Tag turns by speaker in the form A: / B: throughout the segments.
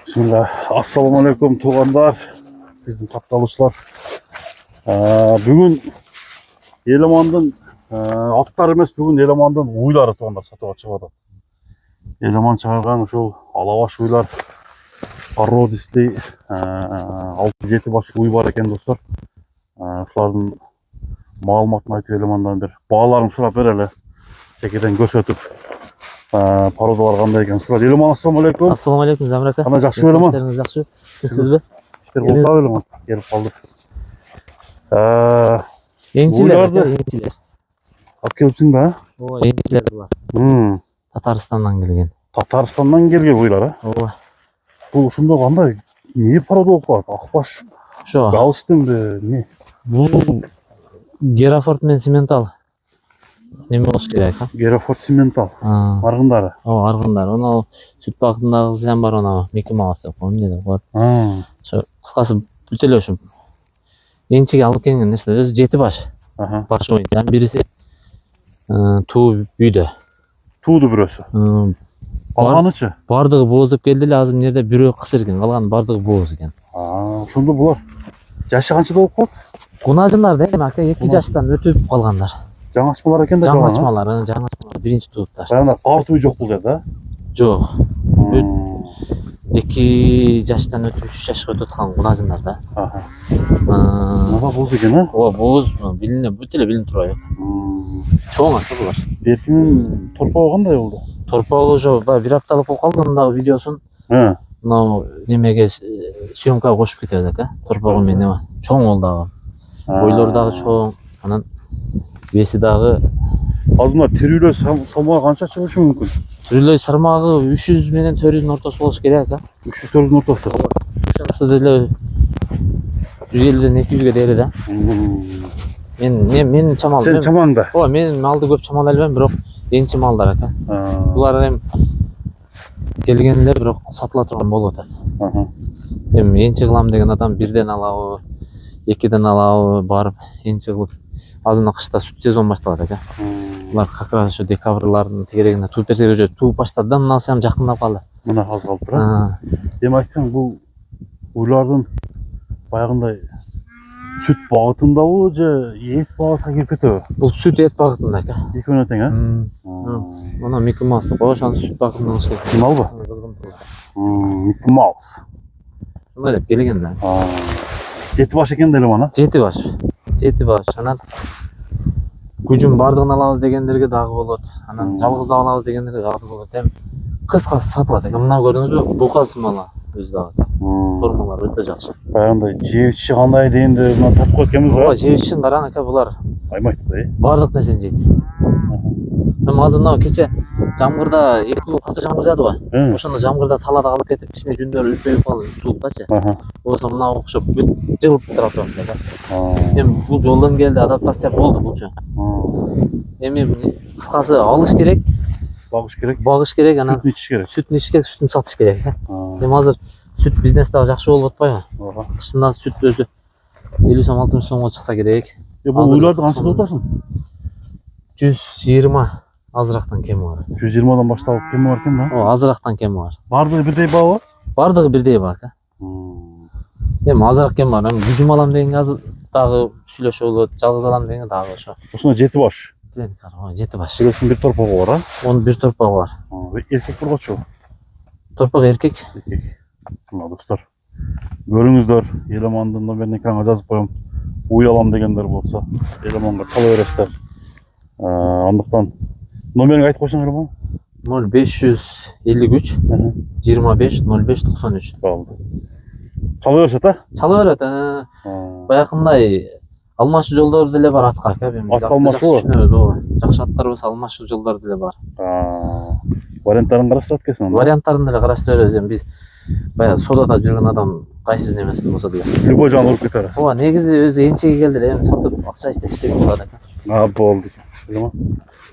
A: Bismillah. Assalamu alaikum tuğanlar. Bizim kattalıçlar. Bugün Eleman'dan atlar emas, bugün Eleman'dan uylары tuğanlar satığa çıkады. Eleman çağırgan şu alabaş uylar. Arrodisli 6-7 baş uy var eken dostlar. Şulardan malumatını aytып Eleman'dan bir bağlarını sұрап bereli. Çekeden gösötüp parodalar qanday eкен сұрап. Eleman assalamu alaikum.
B: Assalamu alaikum Zamir aka.
A: Qanday жақсы Eleman?
B: İşleriniz жақсы. Sizsizби?
A: İşler bolta Eleman. Gelip kaldık.
B: Ençiler
A: Uylарды
B: aka, ençiler.
A: alып kelipsin da?
B: Ооба, ençiler bular. Татарстандан келген.
A: Татарстандан келген уйлар, а?
B: Ооба.
A: Бұл ушунда кандай? Не порода болуп калат? Акбаш,
B: Ошо.
A: галстинби, не?
B: Бул Герафорд менен Симментал. Неме болуш керек а?
A: Герафорд Симментал. Аргындары.
B: Ооба, аргындар. Оно сүт багытындагы кыз жан бар, оно Мики Маус деп коем деди. Ошо кыскасы бүт эле ошо энчиге алып келген нерсе өзү 7 баш. Баш оюнчу. Бириси туу бүйдө.
A: Туudu бирөөсү. Алганычы?
B: Бардыгы боозуп келди эле, азыр жерде бирөө кысыр экен, калган бардыгы бооз экен.
A: Ошондо булар жашы канчада болуп калат?
B: Кунажындар да эми ака 2 жаштан өтүп калгандар.
A: Жаңачмалар экен да
B: жаңачмалар, биринчи тууптар.
A: Баягы карт уй жок бул жерде,
B: Жок. 2 жаштан өтүп 3 жашка өтүп аткан кунажындар да.
A: Мага бооз экен, а?
B: Ооба, бооз билине, бүт эле билинип турат. Чоң ата булар.
A: Беркинин торпогу кандай болду?
B: Торпогу ошо бир апталык болуп калды, мындагы видеосун. Мына немеге съемкага кошуп кетебиз ака. Торпогу менен неме? Чоң болду дагы. Бойлору дагы чоң, анан веси дагы.
A: Азыр мына тирүүлөө салмагы канча чыгышы мүмкүн?
B: Тирүүлөө салмагы 300 менен 400 ортосу болуш керек ака.
A: 300-400 ортосу.
B: Ошонусу деле 150-ден 200ге дейли да. Мен чамал.
A: Сен чамаңда?
B: Ооба, мен малды көп чамалай албайм, бирок энчи малдар ака. Булар эми келгенде бирок сатыла турган болуп атат. Эми энчи кылам деген адам бирден алабы, 2ден алабы, барып энчи кылып. Азыр мына кышта сүт сезон башталат ака. Булар как раз ошо декабрлардын тегерегинде тууп берсе уже тууп баштады да, мына сам жакындап калды.
A: Мына аз калып тура. Эми айтсаң бул уйлардын баягындай сүт багытындабы же эт багытына кирип кетеби?
B: Бул сүт эт багытында ака.
A: Экөөнө тең,
B: Мына Мики Маус деп коет, ошонун сүт багытында кылыш керек.
A: Кималбы? Мики Маус.
B: Ошондой деп келген да.
A: 7 баш экен да Элеман, а?
B: 7 баш. 7 баш. Анан күжүн бардыгын алабыз дегендерге дагы болот. Анан жалгыздап алабыз дегендерге дагы болот. Эми кыскасы сатылат экен. Мына көрдүңүзбү? Букасы мала өзү дагы. Формалар өтө жакшы.
A: Баягындай жебичи кандай дегенде мына тартып коет экенбиз го.
B: Ооба, жебичин караң ака, булар
A: Аймайт да,
B: бардык нерсени жейт. Эми азыр мына кече жамгырда катуу жамгыр жаадыбы? Ошондо жамгырда талада калып кетип, кичине жүндөрү үлпөйүп калды, суулуктачы. Болсо мына окшоп бүт жылып тура турат да. Эми бул жолдон келди, адаптация болду булчу. Эми кыскасы алыш керек, багыш керек, анан
A: сүтүн ичиш керек.
B: Сүтүн ичиш керек, сүтүн сатыш керек. Эми азыр сүт бизнес дагы жакшы болуп атпайбы? Кышында сүт өзү 50 сом 60 сомго чыкса керек.
A: Бул уйларды канчада атасың?
B: 120 азырактан кеми бар.
A: 120дан баштап кеми бар экен да?
B: Ооба, азырактан кеми бар.
A: Бардыгы бирдей баабы?
B: Бардыгы бирдей баа ака. Эми азыраак кем бар. Эми күжүм алам дегенге азыр дагы сүйлөшүп болот, жалгыз алам дегенге дагы ошо.
A: Ошондо 7 баш.
B: 7 баш.
A: Бирөөсүнүн бир торпогу бар, а?
B: Onun bir torpağı var.
A: Эркек бургачу.
B: Torpak erkek.
A: Мына достор, көрүңүздөр, Elemandын номерин экранга жазып коем. Уй алам дегендер болсо, Elemанга чала бересиздер. Андыктан номерин айтып койсоң Элеман?
B: 0553 25 05 93.
A: Болду. Чала беришет, а?
B: Чала берет. Баягындай алмашуу жолдору деле бар атка ака.
A: Ат алмашуу?
B: Ооба. Жакшы аттар болсо алмашуу жолдору деле бар.
A: Варианттарын караштырат экенсиң анда?
B: Варианттарын деле караштыра беребиз. Эми биз баягы содада жүргөн адам кайсысын эмесин болсо деле.
A: Любой жагын уруп кете бересиз.
B: Ооба, негизи өзү энчиге келди эле, эми сатып акча иштеш керек болот ака.
A: Болду.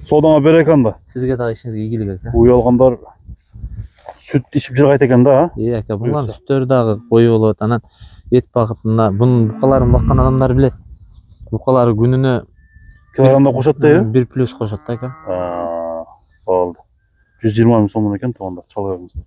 A: Содаңа берек анда.
B: Сизге дагы ишиңизге ийгилик ака.
A: Уй алгандар сүт ичип жыргайт экен да, а?
B: Ака, булардын сүттөрү дагы кою болот. Анан эт багытында бунун букаларын баккан адамдар билет. Букалары күнүнө
A: килограмда кошот да,
B: 1 плюс кошот да ака.
A: Болду. 120 миң сомдон экен, туганда чала бериңиздер.